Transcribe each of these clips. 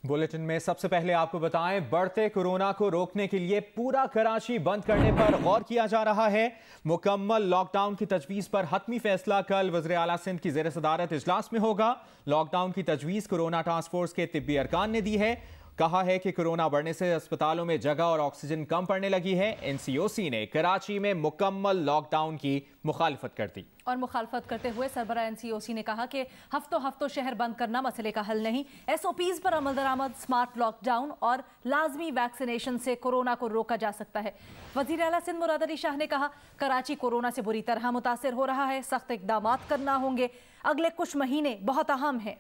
Bulletin में सबसे पहले आपको बताएं, बढ़ते कोरोना को रोकने के लिए पूरा कराची बंद करने पर गौर किया जा रहा है। मुकम्मल लॉकडाउन की तजवीज पर हतमी फैसला कल वज़ीर आला सिंध की ज़ेर सदारत इजलास में होगा। लॉकडाउन की तजवीज कोरोना टास्क फोर्स के तिब्बी अरकान ने दी है। कहा है कि कोरोना बढ़ने से अस्पतालों में जगह और ऑक्सीजन कम पड़ने लगी है। NCOC ने कराची में मुकम्मल लॉकडाउन की मुखालफत कर दी। और मुखालफत करते हुए सरबराह NCOC ने कहा कि हफ्तों शहर बंद करना मसले का हल नहीं। SOPs पर अमल दरामद, स्मार्ट लॉकडाउन और लाजमी वैक्सीनेशन से कोरोना को रोका जा सकता है। वज़ीर आला सिंध मुराद अली शाह ने कहा, कराची कोरोना से बुरी तरह मुतासिर हो रहा है, सख्त इकदाम करना होंगे। अगले कुछ महीने बहुत अहम है।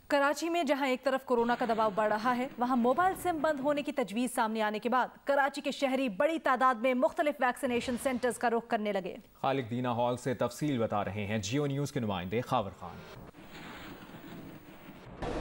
कराची में जहां एक तरफ कोरोना का दबाव बढ़ रहा है, वहां मोबाइल सिम बंद होने की तजवीज सामने आने के बाद कराची के शहरी बड़ी तादाद में मुख्तलिफ वैक्सीनेशन सेंटर्स का रुख करने लगे। खालिक दीना हॉल से तफसील बता रहे हैं जियो न्यूज़ के नुमाइंदे खावर खान।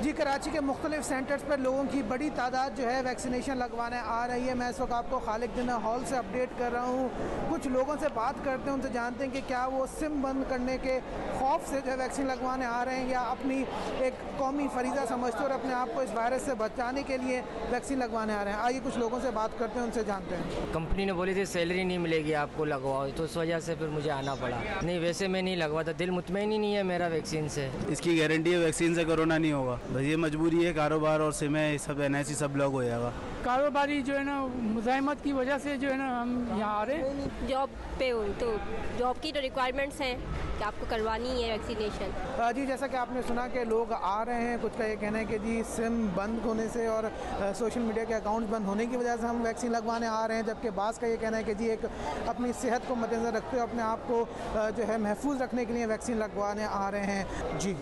जी, कराची के मुख्तलिफ सेंटर्स पर लोगों की बड़ी तादाद जो है वैक्सीनेशन लगवाने आ रही है। मैं इस वक्त आपको खालिक दीना हॉल से अपडेट कर रहा हूँ। कुछ लोगों से बात करते हैं, उनसे जानते हैं कि क्या वो सिम बंद करने के खौफ से जो है वैक्सीन लगवाने आ रहे हैं या अपनी एक कौमी फरीज़ा समझते और अपने आप को इस वायरस से बचाने के लिए वैक्सीन लगवाने आ रहे हैं। आइए कुछ लोगों से बात करते हैं, उनसे जानते हैं। कंपनी ने बोली थी सैलरी नहीं मिलेगी आपको, लगवाओ, तो उस वजह से फिर मुझे आना पड़ा। नहीं, वैसे मैं नहीं लगवाता, दिल मुतमईन ही नहीं है मेरा वैक्सीन से। इसकी गारंटी है वैक्सीन से कोरोना नहीं होगा। बस ये मजबूरी है, कारोबार और सिम है, सब NIC सब ब्लॉक हो जाएगा। कारोबारी जो है ना मुज़ाहमत की वजह से जो है ना हम यहाँ आ रहे हैं। जॉब पे हूँ तो जॉब की तो रिक्वायरमेंट्स हैं कि आपको करवानी है वैक्सीनेशन। जी, जैसा कि आपने सुना कि लोग आ रहे हैं, कुछ का ये कहना है कि जी सिम बंद होने से और सोशल मीडिया के अकाउंट्स बंद होने की वजह से हम वैक्सीन लगवाने आ रहे हैं, जबकि बाज़ का ये कहना है कि जी एक अपनी सेहत को मद्देनज़र रखते हुए अपने आप को जो है महफूज रखने के लिए वैक्सीन लगवाने आ रहे हैं। जी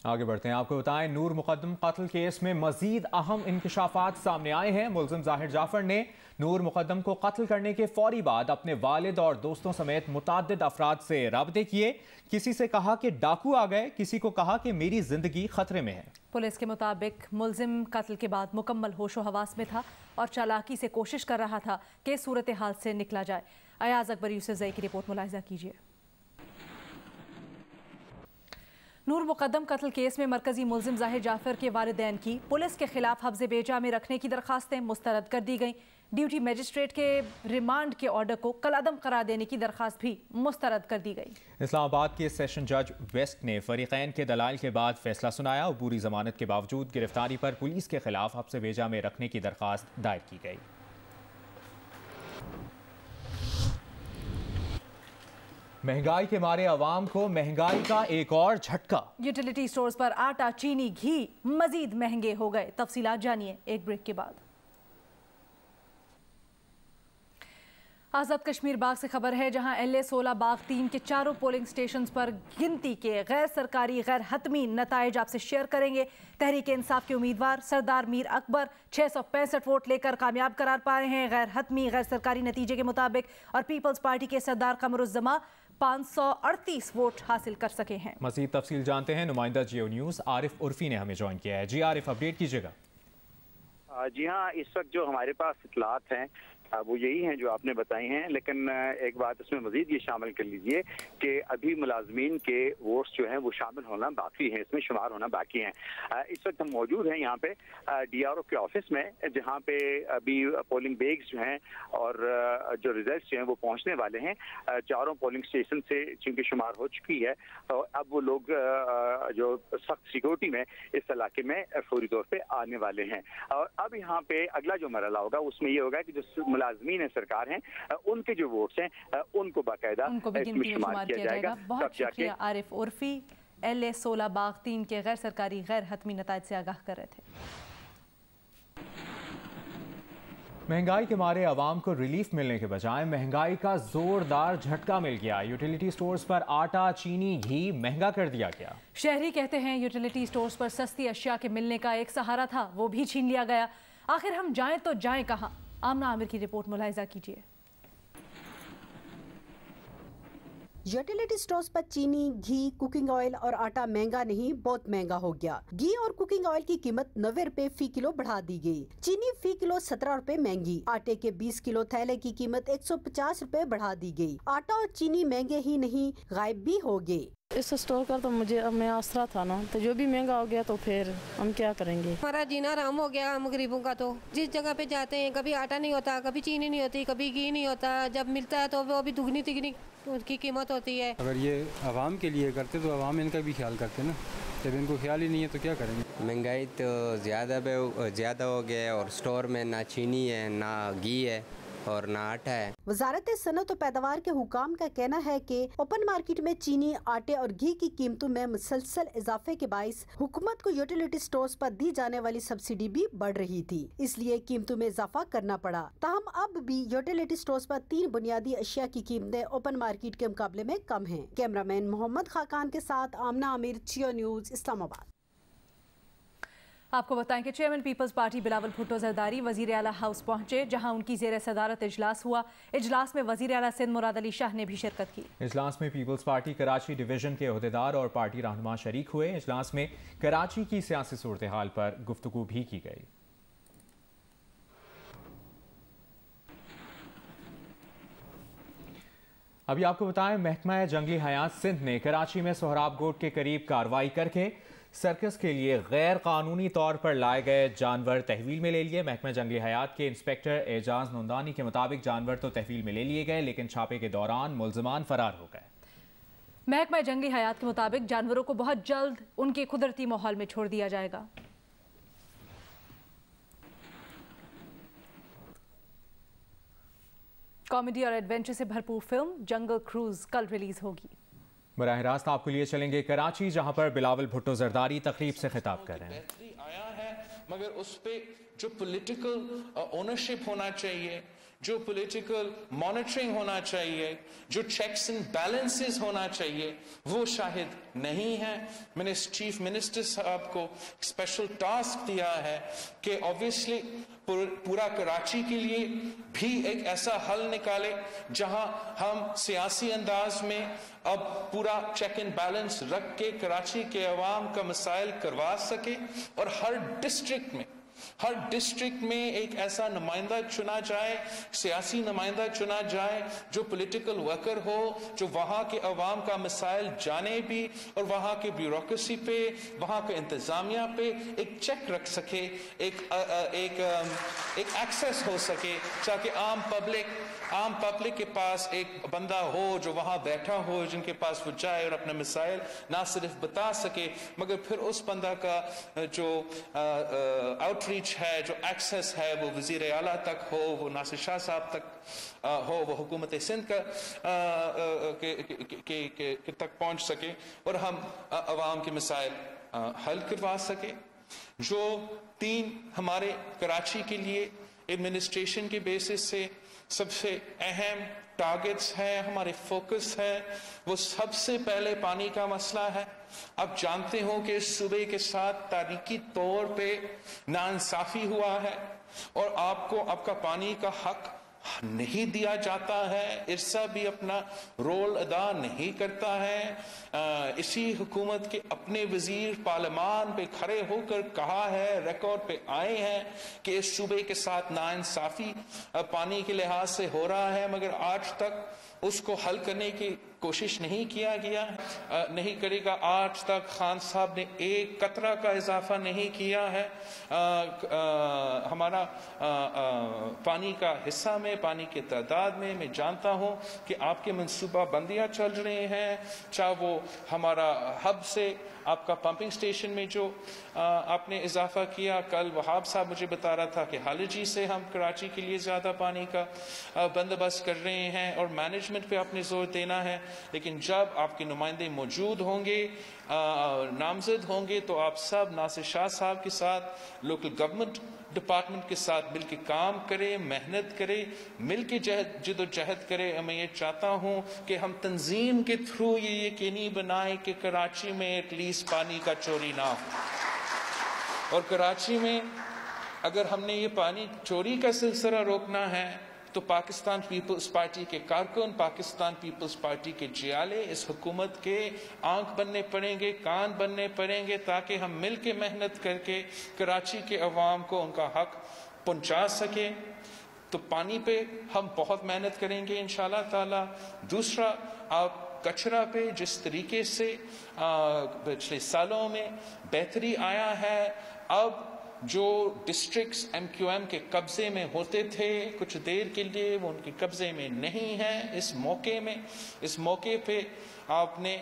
आगे बढ़ते हैं, आपको बताएं, नूर मुकद्दम कत्ल केस में मजीद अहम इंकशाफात सामने आए हैं। मुलजिम जाहिर जाफर ने नूर मुकद्दम को कत्ल करने के फौरी बाद अपने वालिद और दोस्तों समेत मुताद्दिद अफराद से राब्ते किए। किसी से कहा कि डाकू आ गए, किसी को कहा कि मेरी जिंदगी खतरे में है। पुलिस के मुताबिक मुलजिम कत्ल के बाद मुकम्मल होशो हवास में था और चालाकी से कोशिश कर रहा था कि सूरत हाल से निकला जाए। अयाज अकबर यूसुफ जई की रिपोर्ट मुलाहिजा कीजिए। नूर मुकद्दम कत्ल केस में मरकजी मुलजिम जाहिर जाफर के वालिदैन की पुलिस के खिलाफ हफ्ज़े बेजा में रखने की दरखास्तें मुस्तरद कर दी गईं। ड्यूटी मजिस्ट्रेट के रिमांड के ऑर्डर को कलअदम करार देने की दरखास्त भी मुस्तरद कर दी गई। इस्लामाबाद के सेशन जज वेस्ट ने फरीकैन के दलाइल के बाद फैसला सुनाया। अबूरी जमानत के बावजूद गिरफ्तारी पर पुलिस के खिलाफ हफ्ज़े बेजा में रखने की दरखास्त दायर की गई। महंगाई के मारे अवाम को महंगाई का एक और झटका। यूटिलिटी स्टोर्स पर आटा, चीनी, घी मजीद महंगे हो गए। तफसीलात जानिए एक ब्रेक के बाद। आज़ाद कश्मीर बाग से खबर है, जहां LA 16 बाग 3 के चारों पोलिंग स्टेशन पर गिनती के गैर सरकारी गैर हतमी नताइज आपसे शेयर करेंगे। तहरीक इंसाफ के उम्मीदवार सरदार मीर अकबर 665 वोट लेकर कामयाब करार पाए हैं गैर हतमी गैर सरकारी नतीजे के मुताबिक, और पीपल्स पार्टी के सरदार कमरुज़्ज़मा 538 वोट हासिल कर सके हैं। मज़ीद तफसील जानते हैं, नुमाइंदा जियो न्यूज़ आरिफ उर्फी ने हमें ज्वाइन किया है। जी आरिफ, अपडेट कीजिएगा। जी हाँ, इस वक्त जो हमारे पास इतलात हैं वो यही हैं जो आपने बताई हैं, लेकिन एक बात इसमें मजीद ये शामिल कर लीजिए कि अभी मुलाजमीन के वोट्स जो हैं वो शामिल होना बाकी हैं, इसमें शुमार होना बाकी हैं। इस वक्त हम मौजूद हैं यहाँ पे DRO के ऑफिस में, जहाँ पे अभी पोलिंग बेग्स जो हैं और जो रिजल्ट जो हैं वो पहुँचने वाले हैं। चारों पोलिंग स्टेशन से चूँकि शुमार हो चुकी है, तो अब वो लोग जो सख्त सिक्योरिटी में इस इलाके में फौरी तौर पर आने वाले हैं। और अब यहाँ पे अगला जो मरहला होगा उसमें ये होगा कि जो मुलाजमीन सरकार हैं उनके जो वोट्स हैं उनको बाकायदा इसमें शुमार किया जाएगा। बहुत शुक्रिया आरिफ उर्फी, LA 16 बाग 3 के गैर सरकारी गैर हतमी नताइज से आगाह कर रहे थे। महंगाई के मारे अवाम को रिलीफ मिलने के बजाय महंगाई का जोरदार झटका मिल गया। यूटिलिटी स्टोर्स पर आटा, चीनी, घी महंगा कर दिया गया। शहरी कहते हैं यूटिलिटी स्टोर्स पर सस्ती अशिया के मिलने का एक सहारा था, वो भी छीन लिया गया। आखिर हम जाएं तो जाएं कहां? आमना आमिर की रिपोर्ट मुलाहिजा कीजिए। यूटिलिटी स्टोर्स पर चीनी, घी, कुकिंग ऑयल और आटा महंगा नहीं, बहुत महंगा हो गया। घी और कुकिंग ऑयल की कीमत 90 रुपए फी किलो बढ़ा दी गई। चीनी फी किलो 17 रुपए महंगी। आटे के 20 किलो थैले की कीमत 150 रुपए बढ़ा दी गई। आटा और चीनी महंगे ही नहीं, गायब भी हो गए। इस स्टोर का तो मुझे अब मैं आसरा था ना, तो जो भी महंगा हो गया तो फिर हम क्या करेंगे। हमारा जीना आराम हो गया हम गरीबों का। तो जिस जगह पे जाते हैं कभी आटा नहीं होता, कभी चीनी नहीं होती, कभी घी नहीं होता। जब मिलता है तो वो भी दुगनी तिगनी की कीमत होती है। अगर ये आवाम के लिए करते तो आवाम इनका भी ख्याल करते ना, जब इनको ख्याल ही नहीं है तो क्या करेंगे। महंगाई तो ज़्यादा हो गया है और स्टोर में ना चीनी है, ना घी है और ना आटा है। वजारत सनअत और पैदावार के हुकाम का कहना है कि ओपन मार्केट में चीनी, आटे और घी की कीमतों में मुसलसल इजाफे के बाइस हुकूमत को यूटिलिटी स्टोर्स पर दी जाने वाली सब्सिडी भी बढ़ रही थी, इसलिए कीमतों में इजाफा करना पड़ा। ताहम अब भी यूटिलिटी स्टोर्स पर 3 बुनियादी अशिया की कीमतें ओपन मार्केट के मुकाबले में कम हैं। कैमरामैन मोहम्मद खाकान के साथ आमना आमिर, जियो न्यूज, इस्लामाबाद। आपको बताएं कि chairman peoples party Bilawal Bhutto Zardari वजीर आला हाउस पहुंचे, जहां उनकी ज़ेर सदारत इजलास हुआ। इजलास में वजीर आला सिंध मुराद अली शाह ने भी शिरकत की। इजलास में पीपल्स पार्टी कराची डिवीजन के अहदेदार और पार्टी रहनुमा शरीक हुए। इजलास में कराची की सियासी सूरत हाल पर गुफ्तगू भी की गई। अभी आपको बताएं, महकमा जंगली हयात सिंध ने कराची में सोहराब गोट के करीब कार्रवाई करके सर्कस के लिए गैर कानूनी तौर पर लाए गए जानवर तहवील में ले लिए। महकमा जंगली हयात के इंस्पेक्टर एजाज नंदानी के मुताबिक जानवर तो तहवील में ले लिए गए, लेकिन छापे के दौरान मुल्ज़िमान फरार हो गए। महकमा जंगली हयात के मुताबिक जानवरों को बहुत जल्द उनके कुदरती माहौल में छोड़ दिया जाएगा। कॉमेडी और एडवेंचर से भरपूर फिल्म जंगल क्रूज कल रिलीज होगी। बराह रास्त आपको लिए चलेंगे कराची, जहां पर बिलावल भुट्टो जरदारी तकरीब से खिताब कर रहे हैं। आया है, मगर उस पे जो पॉलिटिकल ओनरशिप होना चाहिए, जो पॉलिटिकल मॉनिटरिंग होना चाहिए, जो चेक्स एंड बैलेंसेस होना चाहिए, वो शायद नहीं है। मैंने चीफ मिनिस्टर साहब को स्पेशल टास्क दिया है कि ऑब्वियसली पूरा कराची के लिए भी एक ऐसा हल निकाले जहां हम सियासी अंदाज में अब पूरा चेक एंड बैलेंस रख के कराची के अवाम का मसाइल करवा सके और हर डिस्ट्रिक्ट में एक ऐसा नुमाइंदा चुना जाए, सियासी नुमाइंदा चुना जाए जो पॉलिटिकल वर्कर हो, जो वहाँ के अवाम का मसाइल जाने भी और वहाँ के ब्यूरोक्रेसी पे, वहाँ के इंतजामिया पे एक चेक रख सके, एक एक्सेस हो सके, ताकि आम पब्लिक के पास एक बंदा हो जो वहाँ बैठा हो, जिनके पास वो जाए और अपने मसाइल ना सिर्फ बता सके, मगर फिर उस बंदा का जो आउटरीच है, जो एक्सेस है, वो वजीर आला तक हो, वो नासिर शाह साहब तक हो, वो हुकूमत सिंध का के तक पहुँच सके और हम अवाम के मसाइल हल करवा सके। जो 3 हमारे कराची के लिए एडमिनिस्ट्रेशन के बेसिस से सबसे अहम टारगेट्स है, हमारे फोकस है, वो सबसे पहले पानी का मसला है। आप जानते हो कि इस सूबे के साथ तारीखी तौर पे नाइंसाफी हुआ है और आपको आपका पानी का हक नहीं दिया जाता है। इरसा भी अपना रोल अदा नहीं करता है। इसी हुकूमत के अपने वजीर पार्लियामान पे खड़े होकर कहा है, रिकॉर्ड पे आए हैं कि इस सूबे के साथ नाइंसाफी पानी के लिहाज से हो रहा है, मगर आज तक उसको हल करने की कोशिश नहीं किया गया, नहीं करेगा। आज तक खान साहब ने एक कतरा का इजाफा नहीं किया है हमारा पानी का हिस्सा में, पानी के तादाद में। मैं जानता हूं कि आपके मनसूबा बंदियां चल रहे हैं, चाहे वो हमारा हब से आपका पंपिंग स्टेशन में जो आपने इजाफा किया। कल वहाब साहब मुझे बता रहा था कि हालजी से हम कराची के लिए ज़्यादा पानी का बंदोबस्त कर रहे हैं और मैनेजमेंट पे आपने जोर देना है। लेकिन जब आपके नुमाइंदे मौजूद होंगे, नामजद होंगे, तो आप सब नासिर शाह साहब के साथ, लोकल गवर्नमेंट डिपार्टमेंट के साथ मिलकर काम करें, मेहनत करें, मिलकर जिदोजहद करें। मैं ये चाहता हूँ कि हम तंजीम के थ्रू ये यकीनी बनाएं कि कराची में एटलीस्ट पानी का चोरी ना हो। और कराची में अगर हमने ये पानी चोरी का सिलसिला रोकना है तो पाकिस्तान पीपल्स पार्टी के कारकुन, पाकिस्तान पीपल्स पार्टी के जियाले इस हुकूमत के आंख बनने पड़ेंगे, कान बनने पड़ेंगे, ताकि हम मिल के मेहनत करके कराची के अवाम को उनका हक पहुंचा सके। तो पानी पे हम बहुत मेहनत करेंगे इंशाल्लाह ताला। दूसरा, आप कचरा पे जिस तरीके से पिछले सालों में बेहतरी आया है, अब जो डिस्ट्रिक्ट्स MQM के कब्जे में होते थे कुछ देर के लिए, वो उनके कब्जे में नहीं है। इस मौके पे आपने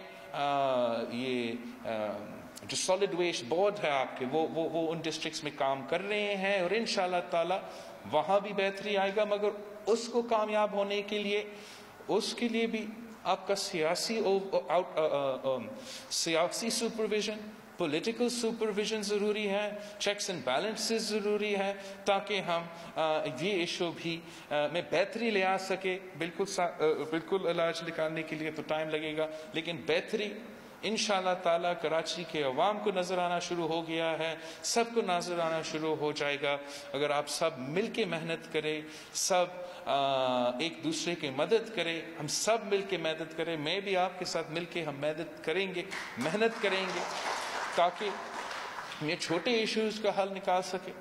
जो सॉलिड वेस्ट बोर्ड है आपके, वो उन डिस्ट्रिक्ट्स में काम कर रहे हैं और इंशाल्लाह ताला वहाँ भी बेहतरी आएगा। मगर उसको कामयाब होने के लिए, उसके लिए भी आपका सियासी सुपरविजन, पॉलिटिकल सुपरविजन ज़रूरी है, चेक्स एंड बैलेंसेस ज़रूरी है, ताकि हम ये इशू भी में बेहतरी ले आ सके। बिल्कुल इलाज निकालने के लिए तो टाइम लगेगा, लेकिन बेहतरी इंशाल्लाह ताला कराची के अवाम को नजर आना शुरू हो गया है, सबको नजर आना शुरू हो जाएगा। अगर आप सब मिल के मेहनत करें, सब एक दूसरे की मदद करें, हम सब मिल के मदद करें, मैं भी आपके साथ मिल के हम मेहनत करेंगे ताकि ये छोटे इश्यूज का हल निकाल सके।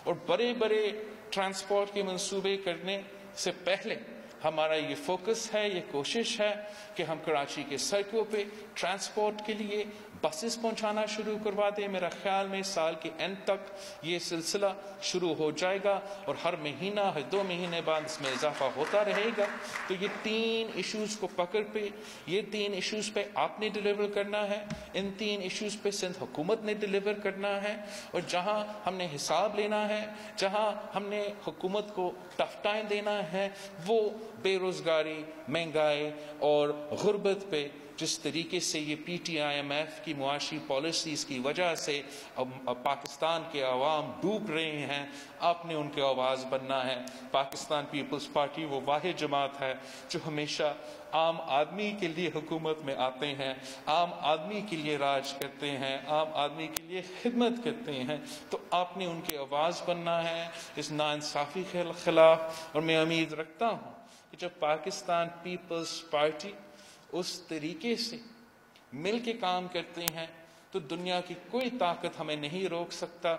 और बड़े बड़े ट्रांसपोर्ट के मंसूबे करने से पहले हमारा ये फोकस है, ये कोशिश है कि हम कराची के सड़कों पे ट्रांसपोर्ट के लिए बसेस पहुंचाना शुरू करवा दें। मेरा ख्याल में साल के एंड तक ये सिलसिला शुरू हो जाएगा और हर महीना, हर 2 महीने बाद इसमें इजाफा होता रहेगा। तो ये 3 इश्यूज को पकड़ पे, ये 3 इश्यूज पे आपने डिलीवर करना है, इन 3 इश्यूज पे सिंध हुकूमत ने डिलीवर करना है। और जहां हमने हिसाब लेना है, जहां हमने हुकूमत को टफ टाइम देना है, वो बेरोजगारी, महंगाई और गुर्बत पे जिस तरीके से ये PTIMF की मुआशी पॉलिसीज की वजह से पाकिस्तान के अवाम डूब रहे हैं, आपने उनके आवाज़ बनना है। पाकिस्तान पीपल्स पार्टी वो वाहिद जमात है जो हमेशा आम आदमी के लिए हुकूमत में आते हैं, आम आदमी के लिए राज करते हैं, आम आदमी के लिए खिदमत करते हैं। तो आपने उनकी आवाज़ बनना है इस नाइंसाफ़ी के खिलाफ। और मैं उम्मीद रखता हूँ कि जब पाकिस्तान पीपल्स पार्टी उस तरीके से मिल के काम करते हैं तो दुनिया की कोई ताकत हमें नहीं रोक सकता।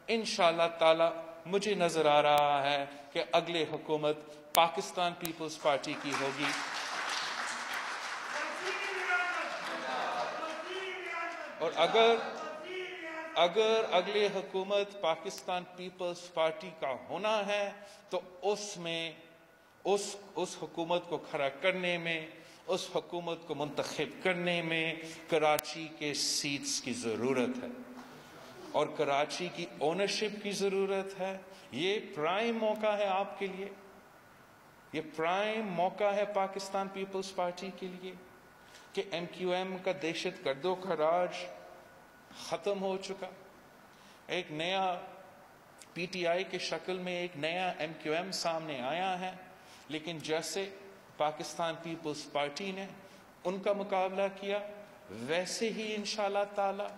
इंशाल्लाह ताला मुझे नजर आ रहा है कि अगले हुकूमत पाकिस्तान पीपल्स पार्टी की होगी। और अगर अगले हुकूमत पाकिस्तान पीपल्स पार्टी का होना है तो उसमें उस हुकूमत को खड़ा करने में, उस हुकूमत को मुंतखब करने में कराची के सीट्स की ज़रूरत है और कराची की ओनरशिप की ज़रूरत है। ये प्राइम मौका है आपके लिए, ये प्राइम मौका है पाकिस्तान पीपल्स पार्टी के लिए कि MQM का दहशत गर्दों का राज ख़त्म हो चुका। एक नया PTI के शक्ल में एक नया MQM सामने आया है, लेकिन जैसे पाकिस्तान पीपल्स पार्टी ने उनका मुकाबला किया, वैसे ही इंशाल्लाह ताला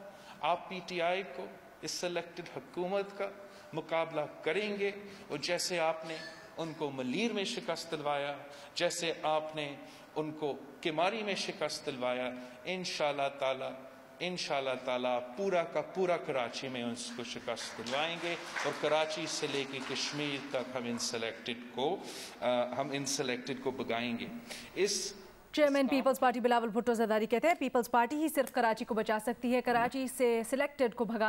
आप PTI को, इस सिलेक्टेड हुकूमत का मुकाबला करेंगे। और जैसे आपने उनको मलीर में शिकस्त दिलवाया, जैसे आपने उनको किमारी में शिकस्त दिलवाया, इंशाल्लाह ताला पूरा का पूरा कराची में उसको शिकस्त दिलवाएंगे। और कराची से लेके कश्मीर तक हम इन सेलेक्टेड को भगाएंगे। Chairman peoples party Bilawal Bhutto Zardari कहते हैं पीपल्स पार्टी ही सिर्फ कराची को बचा सकती है, कराची से सिलेक्टेड को भगा